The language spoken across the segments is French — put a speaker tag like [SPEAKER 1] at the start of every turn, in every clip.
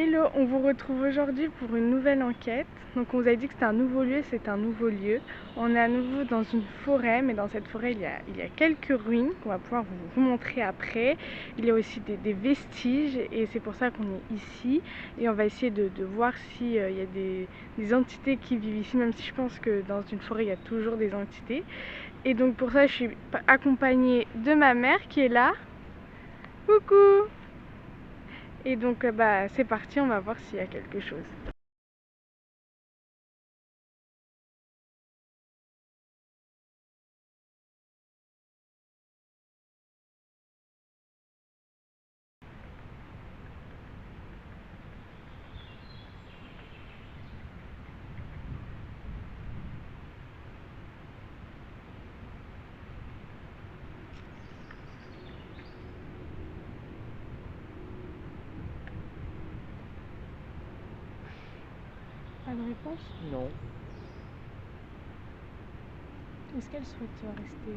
[SPEAKER 1] Hello, on vous retrouve aujourd'hui pour une nouvelle enquête. Donc on vous a dit que c'était un nouveau lieu, c'est un nouveau lieu. On est à nouveau dans une forêt, mais dans cette forêt il y a quelques ruines qu'on va pouvoir vous montrer après. Il y a aussi des vestiges et c'est pour ça qu'on est ici. Et on va essayer de voir s'il y a des entités qui vivent ici, même si je pense que dans une forêt il y a toujours des entités. Et donc pour ça je suis accompagnée de ma mère qui est là. Coucou! Et donc c'est parti, on va voir s'il y a quelque chose. Pas de réponse?
[SPEAKER 2] Non.
[SPEAKER 1] Est-ce qu'elle souhaite rester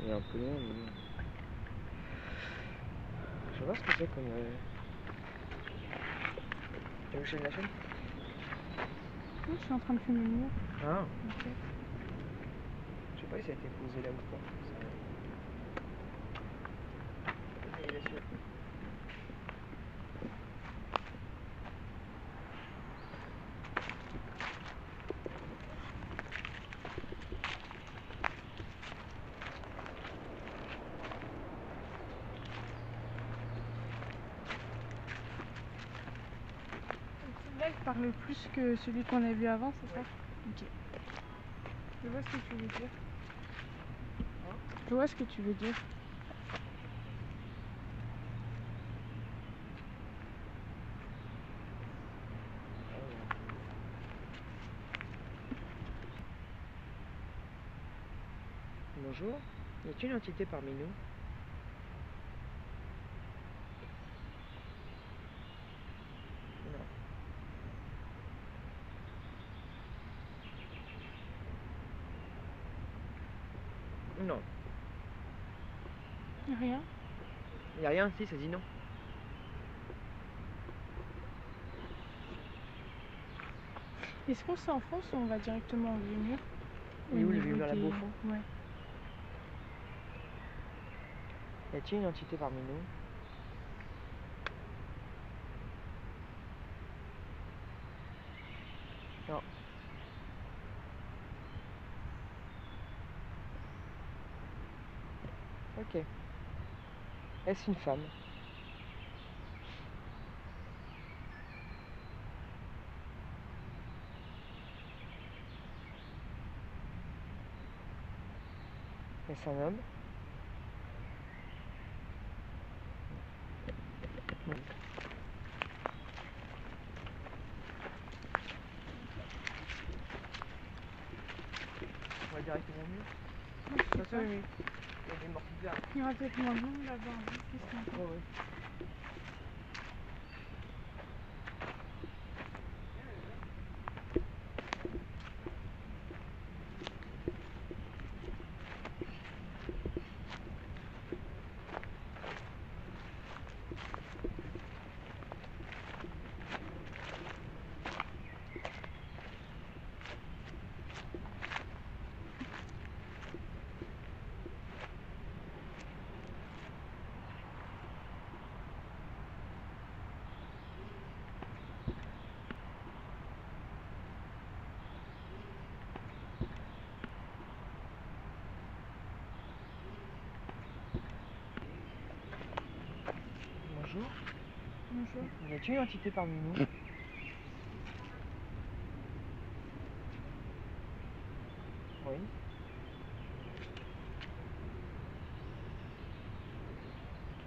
[SPEAKER 2] Il est un peu loin, mais... Je sais pas ce que c'est comme... Tu veux que je chaîne la chaîne?
[SPEAKER 1] Oui, je suis en train de fumer le mur.
[SPEAKER 2] Ah.
[SPEAKER 1] Ok.
[SPEAKER 2] Je sais pas si ça a été posé là ou pas. Vas-y, laisse-le.
[SPEAKER 1] Celui-là, il parle plus que celui qu'on a vu avant, c'est ça? Ok. Je vois ce que tu veux dire. Je vois ce que tu veux dire.
[SPEAKER 2] Bonjour. Y a-t-il une entité parmi nous? Non. Non.
[SPEAKER 1] Rien.
[SPEAKER 2] Y a rien, si, ça dit non.
[SPEAKER 1] Est-ce qu'on s'enfonce ou on va directement au vieux mur?
[SPEAKER 2] Il est où le vieux mur là-bas au fond?
[SPEAKER 1] Ouais.
[SPEAKER 2] Y a-t-il une entité parmi nous? Non. Ok. Est-ce une femme? Est-ce un homme? Oui. On va directement au mur.
[SPEAKER 1] Ça,
[SPEAKER 2] Oui, oui. Il y a des morts.
[SPEAKER 1] il y aura peut-être moins de monde là-bas.
[SPEAKER 2] Oh, oui. Bonjour.
[SPEAKER 1] Bonjour.
[SPEAKER 2] Y a-t-il une entité parmi nous? Oui. Ok.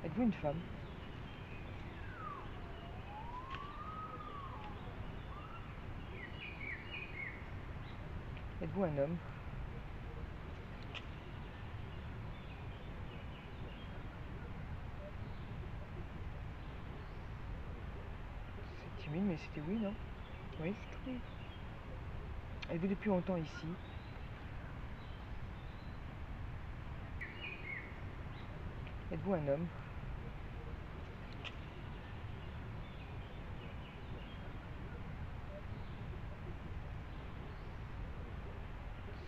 [SPEAKER 2] Êtes-vous une femme? Êtes-vous un homme? C'est timide, mais c'était oui, non? Oui.
[SPEAKER 1] Oui.
[SPEAKER 2] Êtes-vous depuis longtemps ici? Êtes-vous un homme?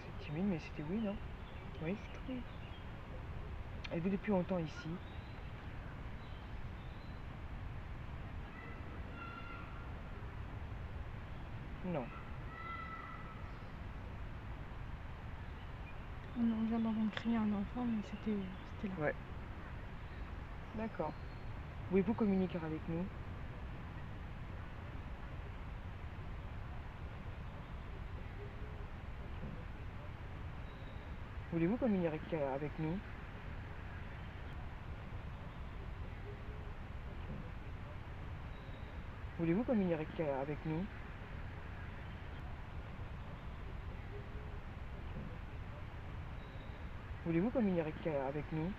[SPEAKER 2] C'est timide, mais c'était oui, non? Oui.
[SPEAKER 1] Oui.
[SPEAKER 2] Êtes-vous depuis longtemps ici? Non.
[SPEAKER 1] On vient d'entendre crier un enfant, mais c'était là.
[SPEAKER 2] Ouais. D'accord. Voulez-vous communiquer avec nous? Voulez-vous communiquer avec nous? Voulez-vous communiquer avec nous? Voulez-vous communiquer avec nous?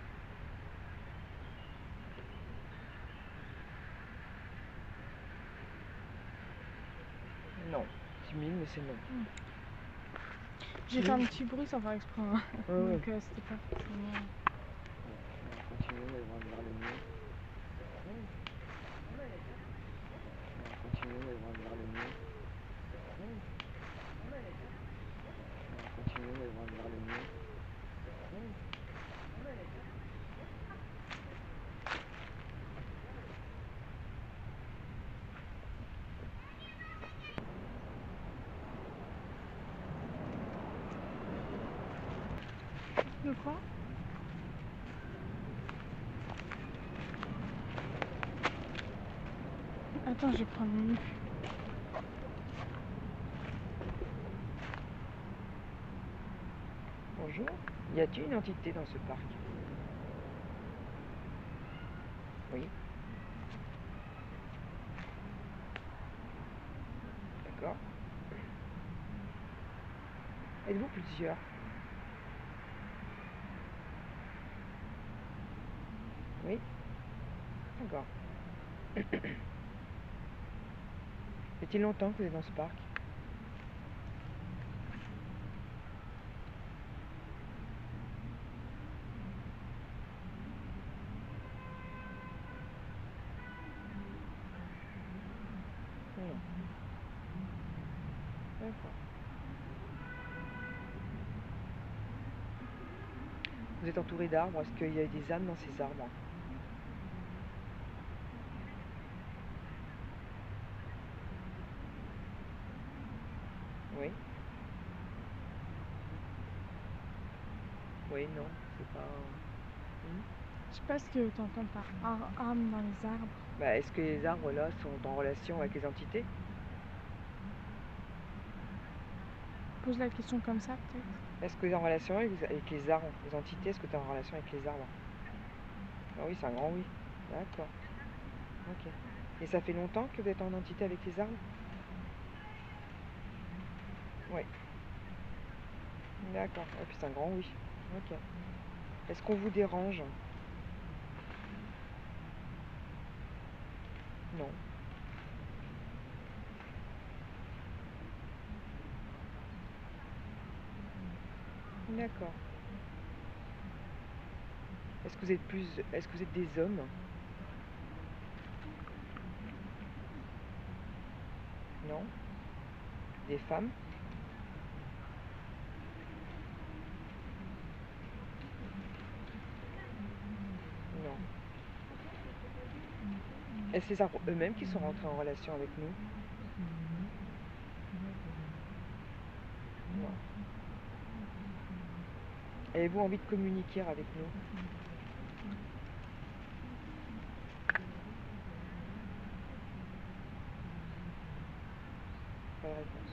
[SPEAKER 2] Non. Timide, mais c'est non.
[SPEAKER 1] J'ai fait un petit bruit sans faire exprès, hein.
[SPEAKER 2] Ouais.
[SPEAKER 1] Donc c'était pas forcément...
[SPEAKER 2] On va continuer, on va vers le mur. On va continuer, on va vers le mur. On va continuer, on va vers le mur.
[SPEAKER 1] De quoi? Attends, je vais prendre une menu.
[SPEAKER 2] Bonjour. Y a-t-il une entité dans ce parc? Oui. D'accord. Êtes-vous plusieurs? Oui. D'accord. Fait-il longtemps que vous êtes dans ce parc? Non. D'accord. Vous êtes entouré d'arbres. Est-ce qu'il y a des âmes dans ces arbres? Oui. Oui, non, c'est pas...
[SPEAKER 1] Je sais pas ce que tu entends par âme dans les arbres.
[SPEAKER 2] Bah, est-ce que les arbres là sont en relation avec les entités?
[SPEAKER 1] Pose la question comme ça, peut-être.
[SPEAKER 2] Est-ce que tu es en relation avec les arbres, les entités? Est-ce que tu es en relation avec les arbres? Ah oui, c'est un grand oui. D'accord. Ok. Et ça fait longtemps que vous êtes en entité avec les arbres? Oui. D'accord. Et puis c'est un grand oui. Ok. Est-ce qu'on vous dérange? Non. D'accord. Est-ce que vous êtes des hommes? Non. Des femmes? Non. Est-ce les arbres eux-mêmes qui sont rentrés en relation avec nous? Non. Avez-vous envie de communiquer avec nous? Pas de réponse.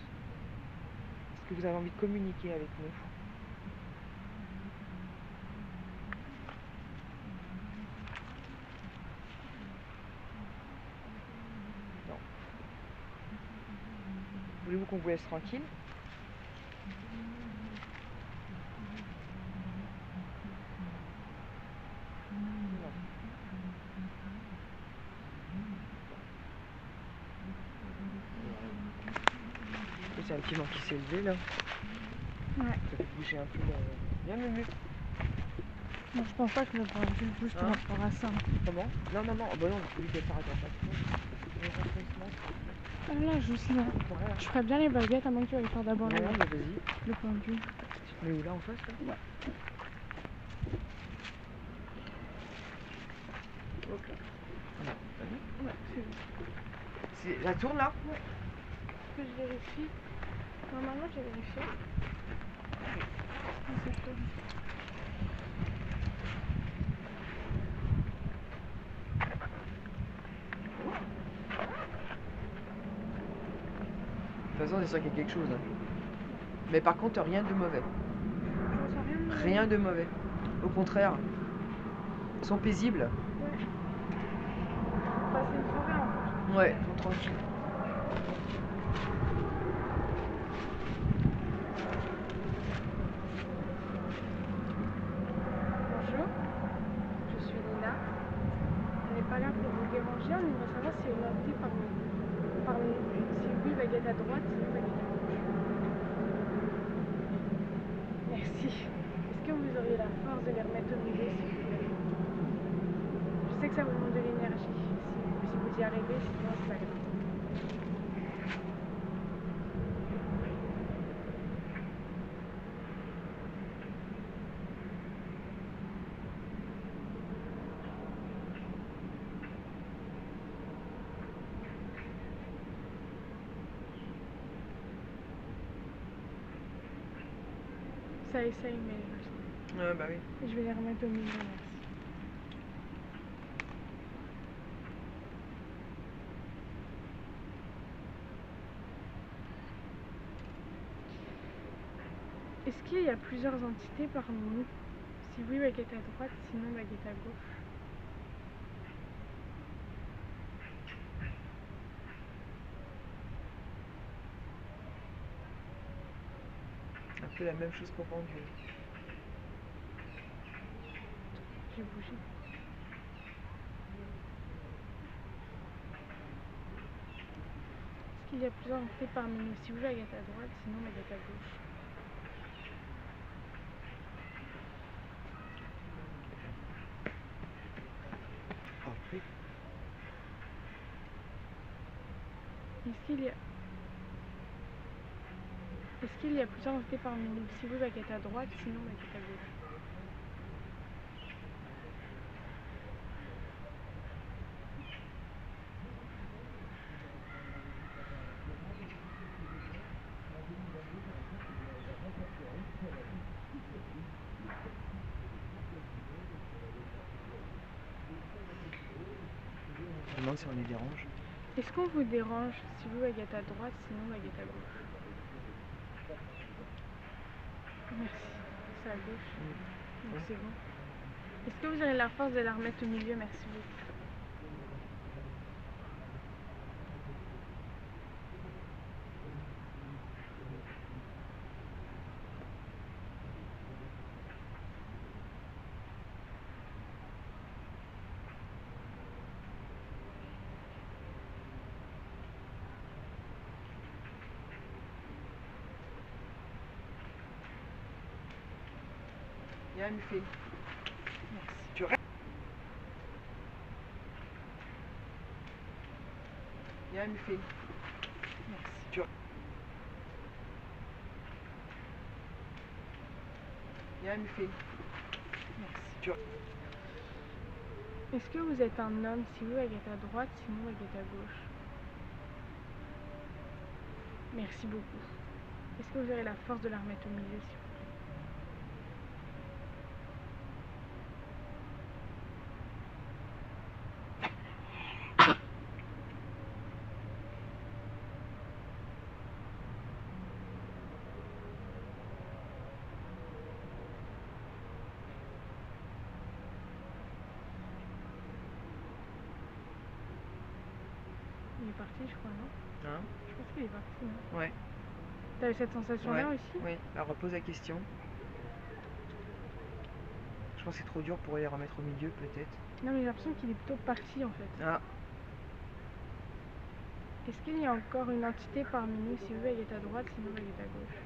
[SPEAKER 2] Est-ce que vous avez envie de communiquer avec nous? Non. Voulez-vous qu'on vous laisse tranquille? Non. Et c'est un petit vent qui s'est levé là.
[SPEAKER 1] Ouais.
[SPEAKER 2] Ça fait bouger un peu le... Viens Mumu.
[SPEAKER 1] Non, je pense pas que le pendule bouge par
[SPEAKER 2] Hein?
[SPEAKER 1] rapport à ça.
[SPEAKER 2] Comment? Non, non, non, bah non, celui qui s'arrête en face.
[SPEAKER 1] Ah là, juste là.
[SPEAKER 2] Ouais,
[SPEAKER 1] Je ferais bien les baguettes à moins que tu ailles faire d'abord
[SPEAKER 2] non, non, bah vas-y.
[SPEAKER 1] le pendule.
[SPEAKER 2] Mais où là en face là?
[SPEAKER 1] Ouais.
[SPEAKER 2] Ok. Non, t'as vu?
[SPEAKER 1] Ouais, c'est bon.
[SPEAKER 2] La tourne là?
[SPEAKER 1] Ouais. Que je vérifie. Normalement, j'ai vérifié. C'est tout.
[SPEAKER 2] De toute façon, c'est sûr qu'il y a quelque chose. Hein. Mais par contre, rien de mauvais.
[SPEAKER 1] Je ressens rien de mauvais.
[SPEAKER 2] Rien de mauvais. Au contraire, ils sont paisibles.
[SPEAKER 1] Ouais. Passer une soirée en fait.
[SPEAKER 2] Ouais, ils sont tranquilles.
[SPEAKER 1] Bonjour, je suis Nina. On n'est pas là pour vous déranger, on aimerait savoir si vous invitez parmi nous. Si oui, baguette à droite, si oui, baguette à gauche. Merci. Est-ce que vous auriez la force de les remettre au milieu, s'il vous plaît? Je sais que ça vous demande de l'énergie. Si vous y arrivez, sinon c'est pas grave. Ça essaye, mais
[SPEAKER 2] Bah oui.
[SPEAKER 1] je vais les remettre au milieu, merci. Est-ce qu'il y a plusieurs entités parmi nous? Si oui, baguette à droite, sinon baguette à gauche.
[SPEAKER 2] Un peu la même chose qu'au pendule.
[SPEAKER 1] J'ai bougé. Est-ce qu'il y a plusieurs entités parmi nous? Si oui, baguette à droite, sinon baguette à gauche.
[SPEAKER 2] Après.
[SPEAKER 1] Est-ce qu'il y a plusieurs entités parmi nous? Si oui, baguette à droite, sinon baguette à gauche.
[SPEAKER 2] Je me demande si on les dérange.
[SPEAKER 1] Est-ce qu'on vous dérange? Si oui, baguette à droite, sinon baguette à gauche. Merci. C'est à gauche. Donc c'est bon. Est-ce que vous aurez la force de la remettre au milieu? Merci beaucoup.
[SPEAKER 2] Viens, Muffet.
[SPEAKER 1] Merci.
[SPEAKER 2] Tu restes. Viens, Muffet.
[SPEAKER 1] Merci.
[SPEAKER 2] Tu Viens, Muffet.
[SPEAKER 1] Merci.
[SPEAKER 2] Tu
[SPEAKER 1] Est-ce que vous êtes un homme? Si oui, baguette à droite, sinon baguette à gauche. Merci beaucoup. Est-ce que vous aurez la force de la remettre au milieu, s'il vous plaît? Il est parti, je crois, non?
[SPEAKER 2] Hein?
[SPEAKER 1] Je pense qu'il est parti, non?
[SPEAKER 2] Ouais.
[SPEAKER 1] T'avais cette sensation-là aussi?
[SPEAKER 2] Oui. Alors repose la question. Je pense que c'est trop dur pour les remettre au milieu, peut-être.
[SPEAKER 1] Non, mais j'ai l'impression qu'il est plutôt parti, en fait.
[SPEAKER 2] Ah.
[SPEAKER 1] Est-ce qu'il y a encore une entité parmi nous? Si oui, baguette à droite, sinon baguette à gauche.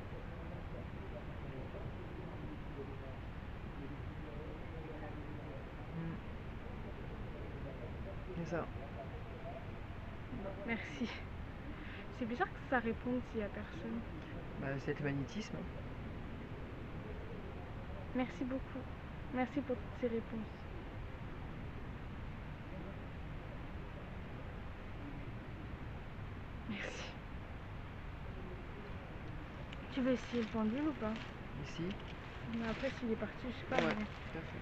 [SPEAKER 2] C'est ça.
[SPEAKER 1] Bon, merci. C'est bizarre que ça réponde s'il n'y a personne.
[SPEAKER 2] Bah, c'est le magnétisme.
[SPEAKER 1] Merci beaucoup. Merci pour toutes ces réponses. Merci. Tu veux essayer le pendule ou pas?
[SPEAKER 2] Ici.
[SPEAKER 1] Mais après, s'il est parti, je sais pas.
[SPEAKER 2] Ouais,
[SPEAKER 1] Mais...
[SPEAKER 2] tout à fait.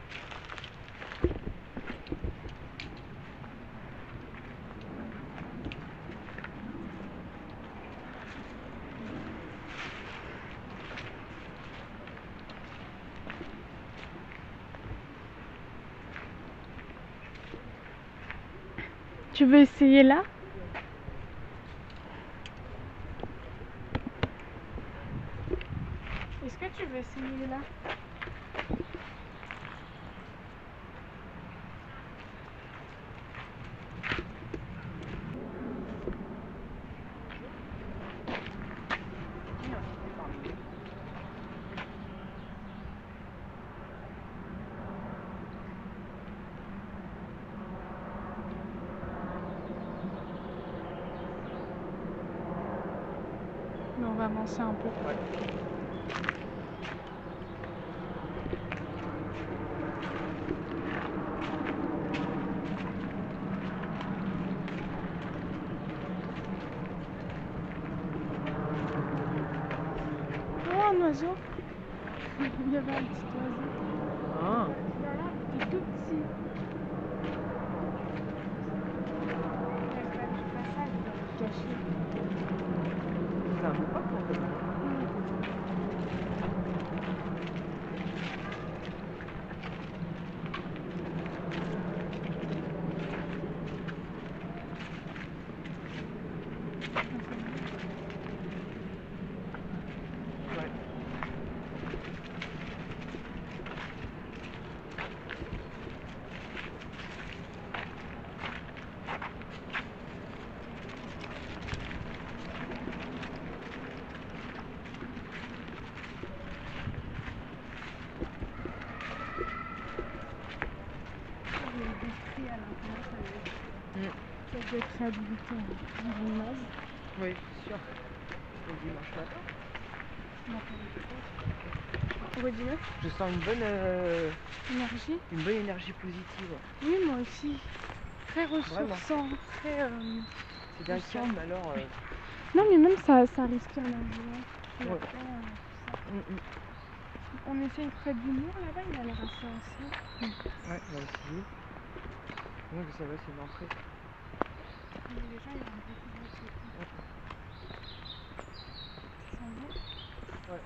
[SPEAKER 1] Tu veux essayer là? Est-ce que tu veux essayer là? Mais on va avancer un peu.
[SPEAKER 2] Ouais.
[SPEAKER 1] Oh, un oiseau! Il y avait un petit oiseau.
[SPEAKER 2] Ah.
[SPEAKER 1] Voilà, il est tout petit. Caché.
[SPEAKER 2] C'est un beau parc en fait. Ouais.
[SPEAKER 1] Ça doit être réhabilité en gymnase.
[SPEAKER 2] Oui, c'est sûr. Le dimanche matin.
[SPEAKER 1] Redis-le.
[SPEAKER 2] Je sens
[SPEAKER 1] Énergie.
[SPEAKER 2] une bonne énergie positive.
[SPEAKER 1] Oui, moi aussi. Très ressourçant. Très.
[SPEAKER 2] C'est bien
[SPEAKER 1] je
[SPEAKER 2] calme
[SPEAKER 1] sens.
[SPEAKER 2] alors.
[SPEAKER 1] Non, mais même ça respire la joie.
[SPEAKER 2] Ouais.
[SPEAKER 1] On essaye près du mur là-bas, il a l'air assez ancien.
[SPEAKER 2] Ouais, on va essayer. Moi, je savais, c'est une entrée.
[SPEAKER 1] Mais les gens, ils vont découvrir ce truc. Ça sent bon?
[SPEAKER 2] Ouais.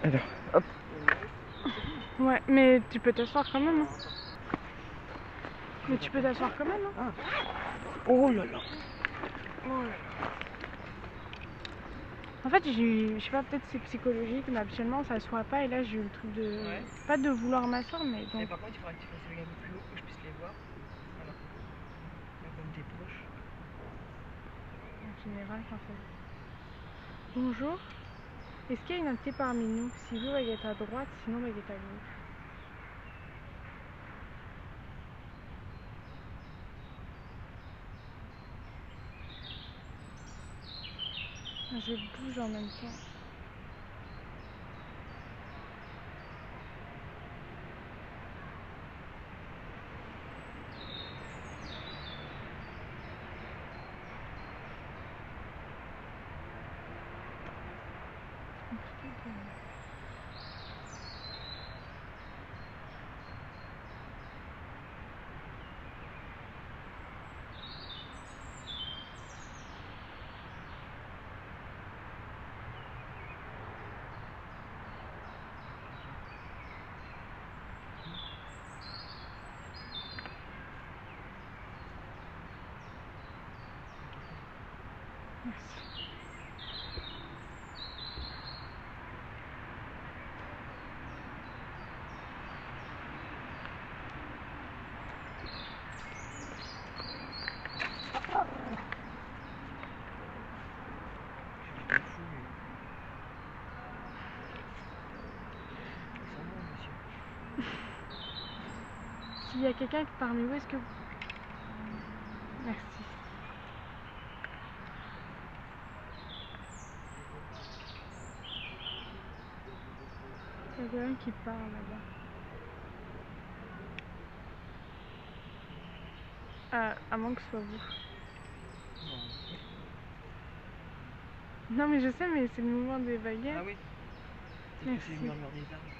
[SPEAKER 2] Alors, hop.
[SPEAKER 1] Ouais, mais tu peux t'asseoir quand même. Hein. Mais tu peux t'asseoir quand même. Hein.
[SPEAKER 2] Ah. Oh là là.
[SPEAKER 1] Oh là là. En fait, je sais pas, peut-être c'est psychologique, mais habituellement on s'assoit pas et là j'ai eu le truc de.
[SPEAKER 2] Ouais.
[SPEAKER 1] Pas de vouloir m'asseoir, mais donc.
[SPEAKER 2] Mais par contre, il faudra que tu fasses les gammes plus haut que je puisse les voir. Voilà. Là, comme t'es proche.
[SPEAKER 1] En général, quand ça. Bonjour. Est-ce qu'il y a une invitée parmi nous? Si vous, veuillez être à droite, sinon, veuillez être à gauche. Je bouge en même temps. Merci.
[SPEAKER 2] Je suis fou, lui. Ils sont bons, monsieur.
[SPEAKER 1] S'il y a quelqu'un parmi vous, est-ce que... Merci. Il y a quelqu'un qui parle là-bas. À moins que ce soit vous.
[SPEAKER 2] Non.
[SPEAKER 1] Non mais je sais, mais c'est le mouvement des baguettes.
[SPEAKER 2] Ah oui. Peut-être que
[SPEAKER 1] Merci.
[SPEAKER 2] c'est le murmure des arbres.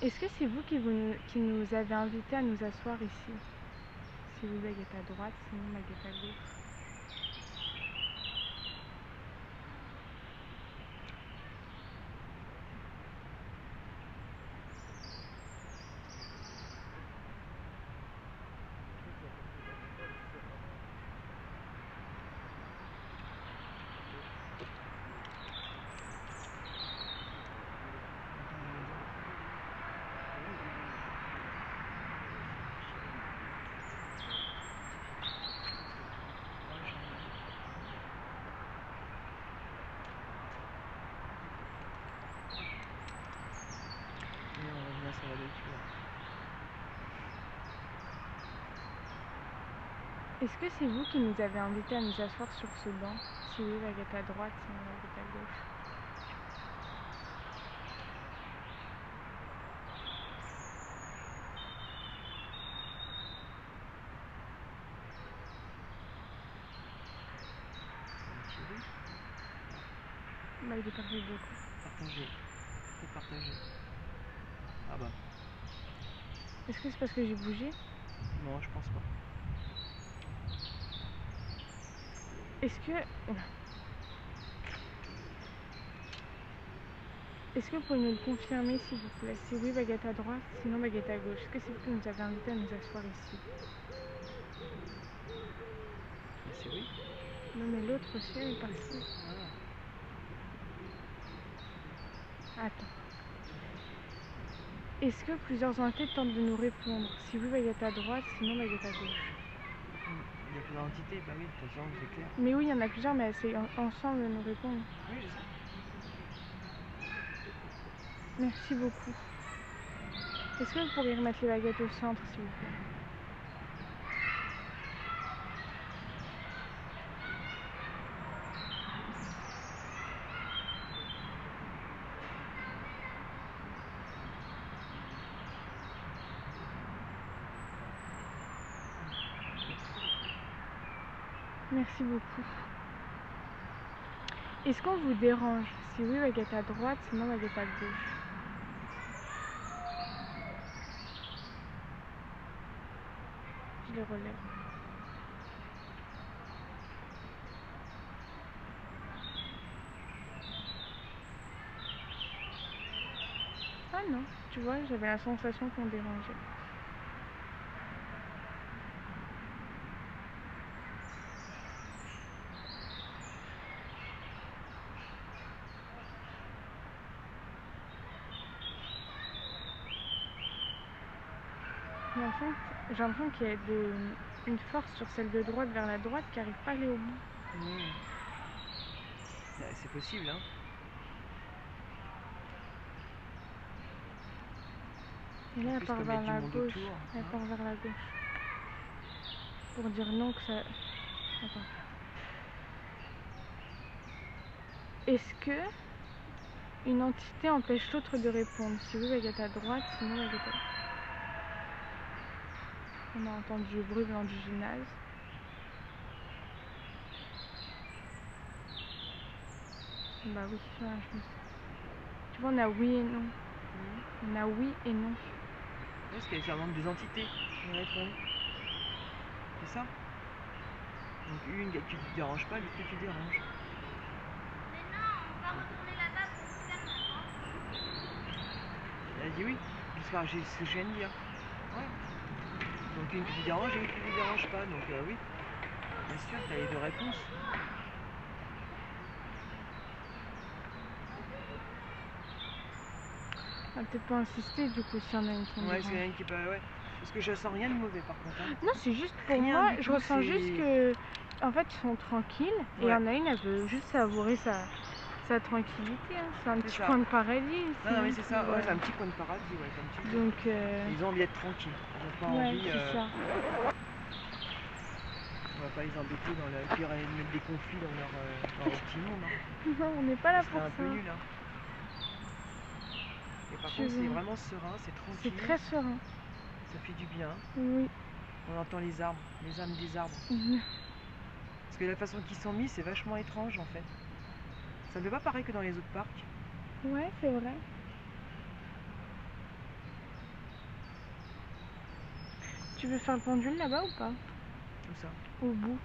[SPEAKER 1] Est-ce que c'est vous qui nous avez invités à nous asseoir ici? Si vous baguette à droite, sinon baguette à gauche.
[SPEAKER 2] Ça va dessus.
[SPEAKER 1] Est-ce que c'est vous qui nous avez invités à nous asseoir sur ce banc? Si oui, baguette à droite, sinon baguette à gauche. Bah, il est parti beaucoup.
[SPEAKER 2] Partager. Faut partager. Ah bah.
[SPEAKER 1] Est-ce que c'est parce que j'ai bougé?
[SPEAKER 2] Non, je pense pas.
[SPEAKER 1] Est-ce que... Est-ce que vous pouvez nous le confirmer s'il vous plaît? Si oui, baguette à droite, sinon baguette à gauche. Est-ce que c'est vous qui nous avez invités à nous asseoir ici?
[SPEAKER 2] Bah c'est oui.
[SPEAKER 1] Non mais l'autre aussi est parti.
[SPEAKER 2] Ah.
[SPEAKER 1] Attends. Est-ce que plusieurs entités tentent de nous répondre? Si oui, baguette à droite, sinon baguette à gauche.
[SPEAKER 2] Il y a plusieurs entités, bah oui, de toute façon, c'est clair.
[SPEAKER 1] Mais oui, il y en a plusieurs, mais c'est ensemble de nous répondre.
[SPEAKER 2] Oui, je sais.
[SPEAKER 1] Merci beaucoup. Est-ce que vous pourriez remettre les baguettes au centre, s'il vous plaît? Merci beaucoup. Est-ce qu'on vous dérange? Si oui, baguette à droite, sinon baguette à gauche. Je les relève. Ah non, tu vois, j'avais la sensation qu'on dérangeait. Mais en fait, j'ai l'impression qu'il y a une force sur celle de droite vers la droite qui n'arrive pas à aller au bout.
[SPEAKER 2] C'est possible, hein.
[SPEAKER 1] Et là, elle part vers la gauche. Elle part vers la gauche. Pour dire non que ça... Attends. Est-ce que une entité empêche l'autre de répondre? Si oui, baguette à droite, sinon baguette à gauche. On a entendu le bruit venant du gymnase. Bah oui, ça, tu vois, on a oui et non. On a oui et non.
[SPEAKER 2] Parce qu'il y a vraiment des entités. C'est ça. Donc une qui te dérange pas, l'autre que tu déranges.
[SPEAKER 3] Mais non, on va retourner là-bas pour le faire maintenant.
[SPEAKER 2] Elle a dit oui, jusqu'à ce que je viens de dire. Ouais. Donc une qui te dérange et une qui ne te dérange pas. Donc oui, bien sûr, tu as les deux réponses.
[SPEAKER 1] On va peut-être pas insister du coup si on a une qui me
[SPEAKER 2] Ouais,
[SPEAKER 1] dérange.
[SPEAKER 2] c'est une qui peut. Ouais. Parce que je sens rien de mauvais par contre. Hein.
[SPEAKER 1] Non, c'est juste pour
[SPEAKER 2] Rien
[SPEAKER 1] moi,
[SPEAKER 2] du
[SPEAKER 1] je
[SPEAKER 2] tout,
[SPEAKER 1] ressens
[SPEAKER 2] c'est-
[SPEAKER 1] juste que, en fait, ils sont tranquilles et il y en a une, elle veut juste savourer sa tranquillité. Hein. C'est un
[SPEAKER 2] C'est
[SPEAKER 1] petit
[SPEAKER 2] ça.
[SPEAKER 1] coin de paradis ici.
[SPEAKER 2] Non, mais
[SPEAKER 1] hein,
[SPEAKER 2] c'est ça,
[SPEAKER 1] puis,
[SPEAKER 2] ouais, c'est un petit coin de paradis, ouais, c'est un petit coin.
[SPEAKER 1] Donc,
[SPEAKER 2] Ils ont envie d'être tranquilles, ils n'ont pas
[SPEAKER 1] ouais,
[SPEAKER 2] envie,
[SPEAKER 1] c'est ça.
[SPEAKER 2] on va pas les embêter dans le pire et mettre des conflits dans leur petit monde. Hein.
[SPEAKER 1] Non, on n'est pas là
[SPEAKER 2] Ça
[SPEAKER 1] pour
[SPEAKER 2] serait un peu
[SPEAKER 1] ça.
[SPEAKER 2] nul. Hein. Et par
[SPEAKER 1] Tu
[SPEAKER 2] contre, c'est
[SPEAKER 1] veux-
[SPEAKER 2] vraiment serein, c'est tranquille,
[SPEAKER 1] C'est très serein.
[SPEAKER 2] ça fait du bien.
[SPEAKER 1] Oui.
[SPEAKER 2] On entend les arbres, les âmes des arbres.
[SPEAKER 1] Mhm.
[SPEAKER 2] Parce que la façon qu'ils sont mis, c'est vachement étrange en fait. Ça ne fait pas pareil que dans les autres parcs.
[SPEAKER 1] Ouais, c'est vrai. Tu veux faire le pendule là-bas ou pas?
[SPEAKER 2] Tout ça.
[SPEAKER 1] Au bout.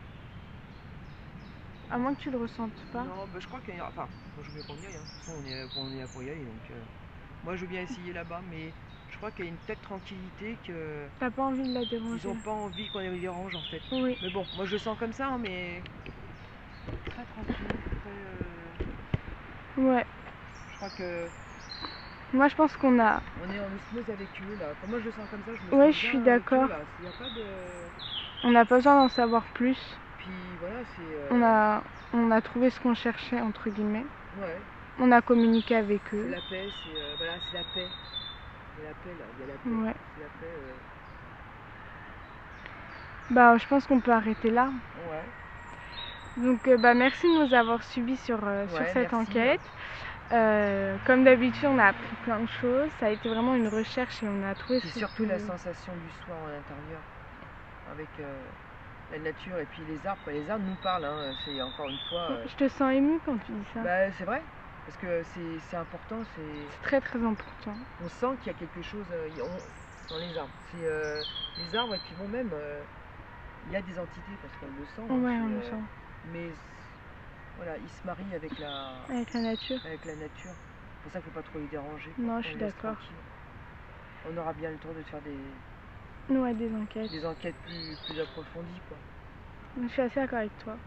[SPEAKER 1] À moins que tu le ressentes pas.
[SPEAKER 2] Non, bah, je crois qu'il y a... Enfin, moi je veux bien qu'on y aille. Hein. De toute façon, on est là pour y aller. Donc, moi je veux bien essayer là-bas, mais je crois qu'il y a une telle tranquillité que...
[SPEAKER 1] T'as pas envie de la déranger?
[SPEAKER 2] Ils n'ont pas envie qu'on les dérange en fait.
[SPEAKER 1] Oui.
[SPEAKER 2] Mais bon, moi je le sens comme ça, hein, mais très tranquille, très.
[SPEAKER 1] Ouais.
[SPEAKER 2] Je crois que
[SPEAKER 1] Moi, je pense qu'on a.
[SPEAKER 2] on est en osmose avec eux là. Quand moi je le sens comme ça, je me
[SPEAKER 1] Ouais,
[SPEAKER 2] sens
[SPEAKER 1] je suis
[SPEAKER 2] bien avec
[SPEAKER 1] d'accord.
[SPEAKER 2] eux, là. Il n'y a pas de.
[SPEAKER 1] On n'a pas besoin d'en savoir plus.
[SPEAKER 2] Puis voilà, c'est.
[SPEAKER 1] On a trouvé ce qu'on cherchait, entre guillemets.
[SPEAKER 2] Ouais.
[SPEAKER 1] On a communiqué avec
[SPEAKER 2] C'est
[SPEAKER 1] eux.
[SPEAKER 2] la paix, c'est voilà, c'est la paix. Il y a la paix là, il y a la paix.
[SPEAKER 1] Ouais.
[SPEAKER 2] C'est la paix.
[SPEAKER 1] Bah, je pense qu'on peut arrêter là.
[SPEAKER 2] Ouais.
[SPEAKER 1] Donc, bah, merci de nous avoir suivis sur cette
[SPEAKER 2] merci.
[SPEAKER 1] enquête. Comme d'habitude, on a appris plein de choses. Ça a été vraiment une recherche et on a trouvé.
[SPEAKER 2] C'est surtout la sensation du soir en intérieur, avec la nature et puis les arbres. Les arbres nous parlent. Hein. C'est encore une fois.
[SPEAKER 1] Je te sens émue quand tu dis ça.
[SPEAKER 2] Bah, c'est vrai. Parce que c'est important,
[SPEAKER 1] c'est très très important.
[SPEAKER 2] On sent qu'il y a quelque chose dans les arbres. C'est les arbres et puis bon même il y a des entités parce qu'on le sent.
[SPEAKER 1] Ouais,
[SPEAKER 2] hein,
[SPEAKER 1] on le sent.
[SPEAKER 2] Mais voilà, ils se marient avec la
[SPEAKER 1] nature.
[SPEAKER 2] C'est pour ça qu'il ne faut pas trop les déranger.
[SPEAKER 1] Non, je suis d'accord.
[SPEAKER 2] On aura bien le temps de faire
[SPEAKER 1] des enquêtes.
[SPEAKER 2] Des enquêtes plus approfondies quoi.
[SPEAKER 1] Je suis assez d'accord avec toi.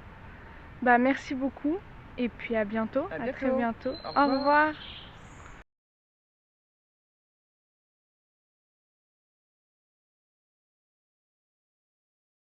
[SPEAKER 1] Bah merci beaucoup et puis à bientôt. À très bientôt. Au revoir.